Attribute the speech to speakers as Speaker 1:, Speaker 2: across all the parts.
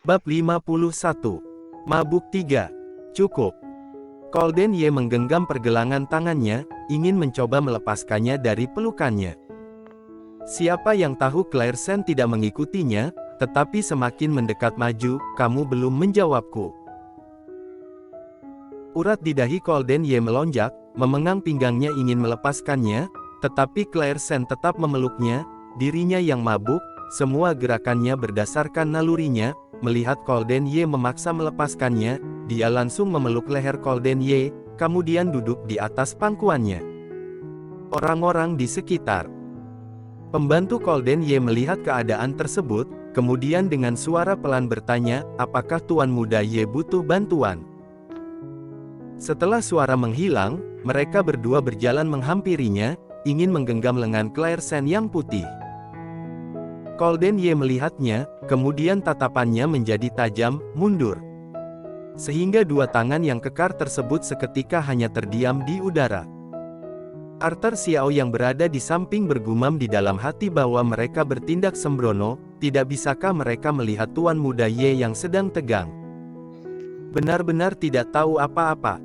Speaker 1: Bab 51. Mabuk 3. Cukup. Colden Ye menggenggam pergelangan tangannya, ingin mencoba melepaskannya dari pelukannya. Siapa yang tahu Clairsen tidak mengikutinya, tetapi semakin mendekat maju, kamu belum menjawabku. Urat di dahi Colden Ye melonjak, memegang pinggangnya ingin melepaskannya, tetapi Clairsen tetap memeluknya, dirinya yang mabuk, semua gerakannya berdasarkan nalurinya. Melihat Colden Ye memaksa melepaskannya, dia langsung memeluk leher Colden Ye, kemudian duduk di atas pangkuannya. Orang-orang di sekitar. Pembantu Colden Ye melihat keadaan tersebut, kemudian dengan suara pelan bertanya, apakah Tuan Muda Ye butuh bantuan? Setelah suara menghilang, mereka berdua berjalan menghampirinya, ingin menggenggam lengan Clairsen yang putih. Colden Ye melihatnya, kemudian tatapannya menjadi tajam, mundur. Sehingga dua tangan yang kekar tersebut seketika hanya terdiam di udara. Arthur Xiao yang berada di samping bergumam di dalam hati bahwa mereka bertindak sembrono, tidak bisakah mereka melihat Tuan Muda Ye yang sedang tegang? Benar-benar tidak tahu apa-apa.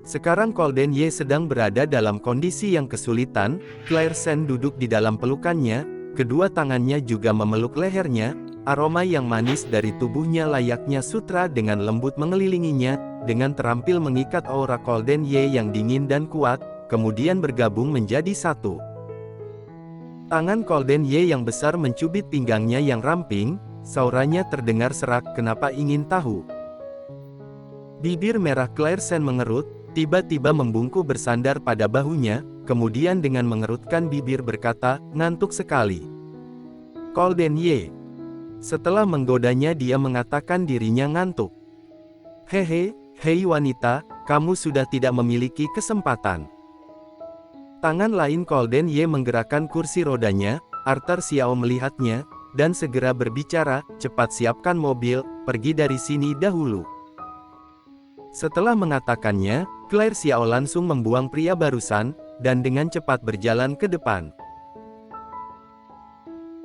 Speaker 1: Sekarang Colden Ye sedang berada dalam kondisi yang kesulitan, Clairsen duduk di dalam pelukannya, kedua tangannya juga memeluk lehernya, aroma yang manis dari tubuhnya layaknya sutra dengan lembut mengelilinginya, dengan terampil mengikat aura Colden Ye yang dingin dan kuat, kemudian bergabung menjadi satu. Tangan Colden Ye yang besar mencubit pinggangnya yang ramping, sauranya terdengar serak, kenapa ingin tahu? Bibir merah Clairsen mengerut, tiba-tiba membungkuk bersandar pada bahunya, kemudian dengan mengerutkan bibir berkata, ngantuk sekali. Colden Ye. Setelah menggodanya dia mengatakan dirinya ngantuk. Hehe, hei wanita, kamu sudah tidak memiliki kesempatan. Tangan lain Colden Ye menggerakkan kursi rodanya, Arthur Xiao melihatnya, dan segera berbicara, cepat siapkan mobil, pergi dari sini dahulu. Setelah mengatakannya, Claire Xiao langsung membuang pria barusan, dan dengan cepat berjalan ke depan.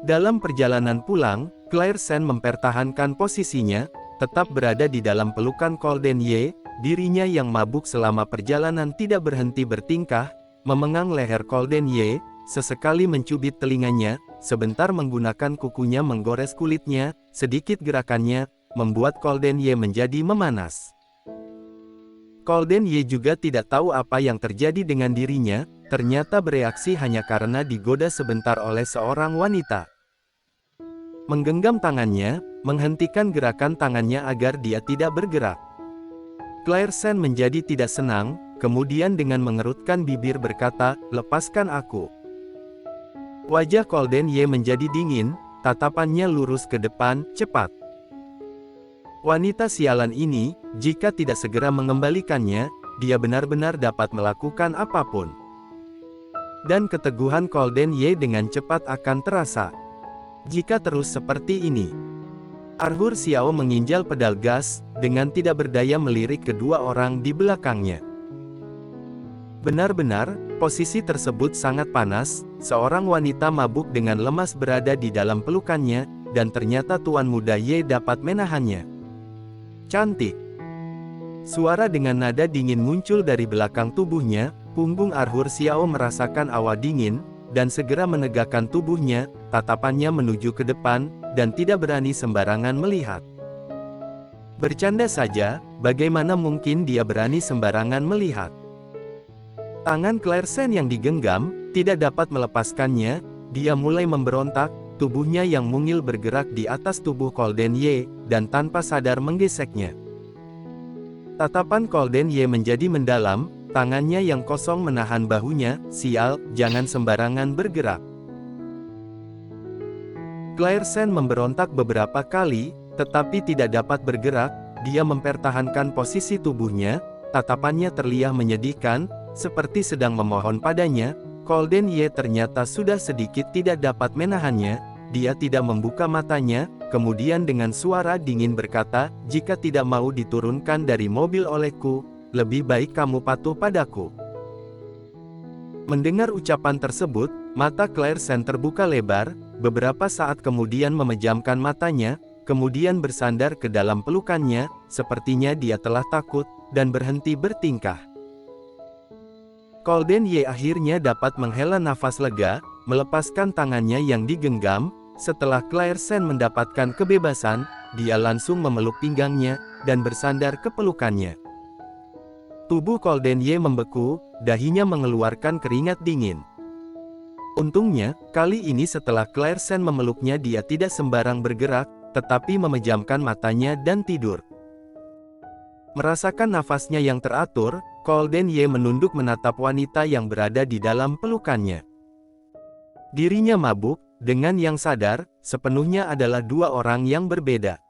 Speaker 1: Dalam perjalanan pulang, Clairsen mempertahankan posisinya, tetap berada di dalam pelukan Colden Ye, dirinya yang mabuk selama perjalanan tidak berhenti bertingkah, memegang leher Colden Ye, sesekali mencubit telinganya, sebentar menggunakan kukunya menggores kulitnya, sedikit gerakannya, membuat Colden Ye menjadi memanas. Colden Ye juga tidak tahu apa yang terjadi dengan dirinya, ternyata bereaksi hanya karena digoda sebentar oleh seorang wanita. Menggenggam tangannya, menghentikan gerakan tangannya agar dia tidak bergerak. Clairsen menjadi tidak senang, kemudian dengan mengerutkan bibir berkata, lepaskan aku. Wajah Colden Ye menjadi dingin, tatapannya lurus ke depan, cepat. Wanita sialan ini, jika tidak segera mengembalikannya, dia benar-benar dapat melakukan apapun. Dan keteguhan Colden Ye dengan cepat akan terasa. Jika terus seperti ini, Arthur Xiao menginjal pedal gas, dengan tidak berdaya melirik kedua orang di belakangnya. Benar-benar, posisi tersebut sangat panas, seorang wanita mabuk dengan lemas berada di dalam pelukannya, dan ternyata Tuan Muda Ye dapat menahannya. Cantik. Suara dengan nada dingin muncul dari belakang tubuhnya, punggung Arthur Xiao merasakan awa dingin, dan segera menegakkan tubuhnya, tatapannya menuju ke depan, dan tidak berani sembarangan melihat. Bercanda saja, bagaimana mungkin dia berani sembarangan melihat? Tangan Clairsen yang digenggam, tidak dapat melepaskannya, dia mulai memberontak, tubuhnya yang mungil bergerak di atas tubuh Colden Ye, dan tanpa sadar menggeseknya. Tatapan Colden Ye menjadi mendalam, tangannya yang kosong menahan bahunya, sial, jangan sembarangan bergerak. Clairsen memberontak beberapa kali, tetapi tidak dapat bergerak, dia mempertahankan posisi tubuhnya, tatapannya terlihat menyedihkan, seperti sedang memohon padanya. Colden Ye ternyata sudah sedikit tidak dapat menahannya, dia tidak membuka matanya, kemudian dengan suara dingin berkata, jika tidak mau diturunkan dari mobil olehku, lebih baik kamu patuh padaku. Mendengar ucapan tersebut, mata Clairsen terbuka lebar, beberapa saat kemudian memejamkan matanya, kemudian bersandar ke dalam pelukannya, sepertinya dia telah takut, dan berhenti bertingkah. Golden Ye akhirnya dapat menghela nafas lega, melepaskan tangannya yang digenggam. Setelah Claire Sen mendapatkan kebebasan, dia langsung memeluk pinggangnya, dan bersandar ke pelukannya. Tubuh Golden Ye membeku, dahinya mengeluarkan keringat dingin. Untungnya, kali ini setelah Claire Sen memeluknya dia tidak sembarang bergerak, tetapi memejamkan matanya dan tidur. Merasakan nafasnya yang teratur, Golden Ye menunduk menatap wanita yang berada di dalam pelukannya. Dirinya mabuk, dengan yang sadar, sepenuhnya adalah dua orang yang berbeda.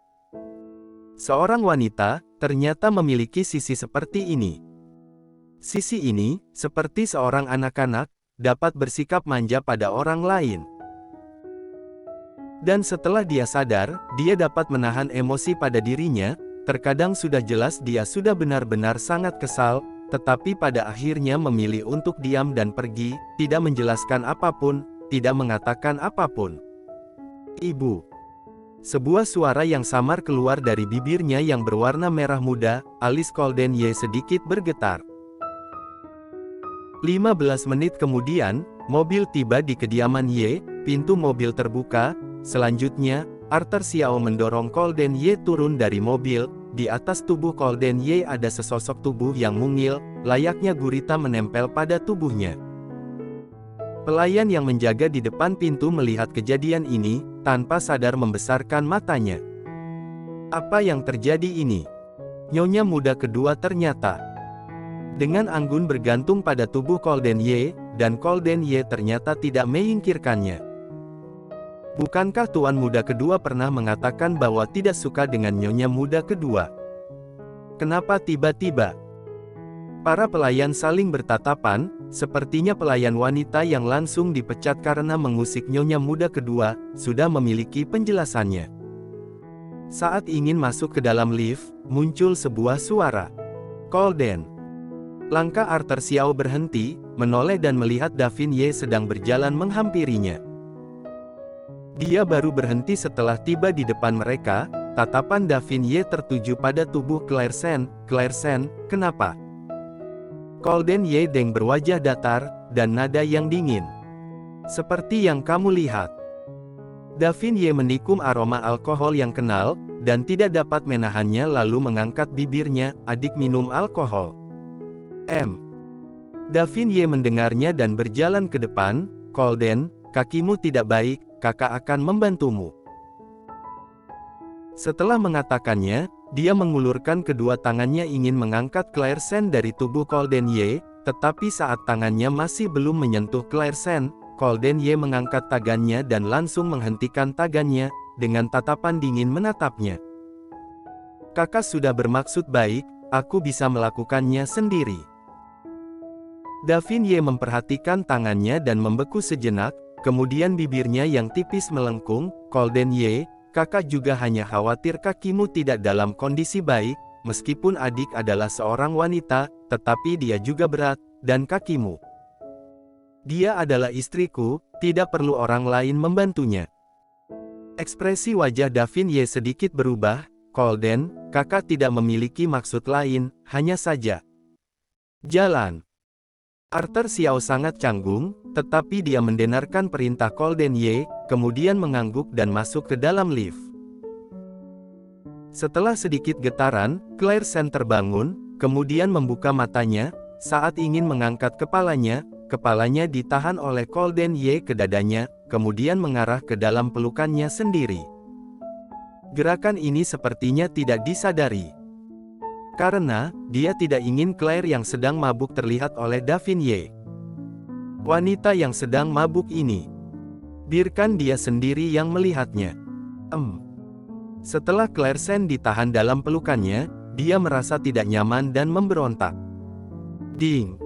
Speaker 1: Seorang wanita, ternyata memiliki sisi seperti ini. Sisi ini, seperti seorang anak-anak, dapat bersikap manja pada orang lain. Dan setelah dia sadar, dia dapat menahan emosi pada dirinya. Terkadang sudah jelas dia sudah benar-benar sangat kesal, tetapi pada akhirnya memilih untuk diam dan pergi, tidak menjelaskan apapun, tidak mengatakan apapun. Ibu. Sebuah suara yang samar keluar dari bibirnya yang berwarna merah muda, alis Golden Ye sedikit bergetar. 15 menit kemudian, mobil tiba di kediaman Ye, pintu mobil terbuka. Selanjutnya, Arthur Xiao mendorong Golden Ye turun dari mobil. Di atas tubuh Golden Ye ada sesosok tubuh yang mungil, layaknya gurita menempel pada tubuhnya. Pelayan yang menjaga di depan pintu melihat kejadian ini, tanpa sadar membesarkan matanya. Apa yang terjadi ini? Nyonya muda kedua ternyata. Dengan anggun bergantung pada tubuh Golden Ye, dan Golden Ye ternyata tidak menyingkirkannya. Bukankah tuan muda kedua pernah mengatakan bahwa tidak suka dengan nyonya muda kedua? Kenapa tiba-tiba? Para pelayan saling bertatapan, sepertinya pelayan wanita yang langsung dipecat karena mengusik nyonya muda kedua, sudah memiliki penjelasannya. Saat ingin masuk ke dalam lift, muncul sebuah suara. Golden. Langkah Arthur Xiao berhenti, menoleh dan melihat Davin Ye sedang berjalan menghampirinya. Dia baru berhenti setelah tiba di depan mereka. Tatapan Davin Ye tertuju pada tubuh Claire Sen. Claire Sen, kenapa? Golden Ye Deng berwajah datar, dan nada yang dingin. Seperti yang kamu lihat. Davin Ye menikung aroma alkohol yang kenal, dan tidak dapat menahannya lalu mengangkat bibirnya. Adik minum alkohol. Davin Ye mendengarnya dan berjalan ke depan. Golden, kakimu tidak baik, kakak akan membantumu. Setelah mengatakannya, dia mengulurkan kedua tangannya ingin mengangkat Claire Sen dari tubuh Golden Ye, tetapi saat tangannya masih belum menyentuh Claire Sen, Golden Ye mengangkat tangannya dan langsung menghentikan tangannya, dengan tatapan dingin menatapnya. Kakak sudah bermaksud baik, aku bisa melakukannya sendiri. Davin Ye memperhatikan tangannya dan membeku sejenak, kemudian bibirnya yang tipis melengkung. Golden Ye, kakak juga hanya khawatir kakimu tidak dalam kondisi baik, meskipun adik adalah seorang wanita, tetapi dia juga berat, dan kakimu. Dia adalah istriku, tidak perlu orang lain membantunya. Ekspresi wajah Davin Ye sedikit berubah. Golden, kakak tidak memiliki maksud lain, hanya saja. Jalan. Arthur Xiao sangat canggung, tetapi dia mendengarkan perintah Golden Ye, kemudian mengangguk dan masuk ke dalam lift. Setelah sedikit getaran, Claire Sen terbangun, kemudian membuka matanya. Saat ingin mengangkat kepalanya ditahan oleh Golden Ye ke dadanya, kemudian mengarah ke dalam pelukannya sendiri. Gerakan ini sepertinya tidak disadari. Karena, dia tidak ingin Claire yang sedang mabuk terlihat oleh Davin Ye. Wanita yang sedang mabuk ini. Biarkan dia sendiri yang melihatnya. Setelah Claire Sen ditahan dalam pelukannya, dia merasa tidak nyaman dan memberontak. Ding!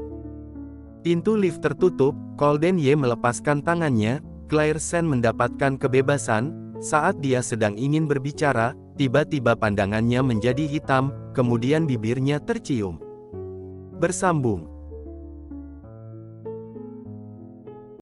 Speaker 1: Pintu lift tertutup, Golden Ye melepaskan tangannya, Claire Sen mendapatkan kebebasan. Saat dia sedang ingin berbicara, tiba-tiba pandangannya menjadi hitam, kemudian bibirnya tercium. Bersambung.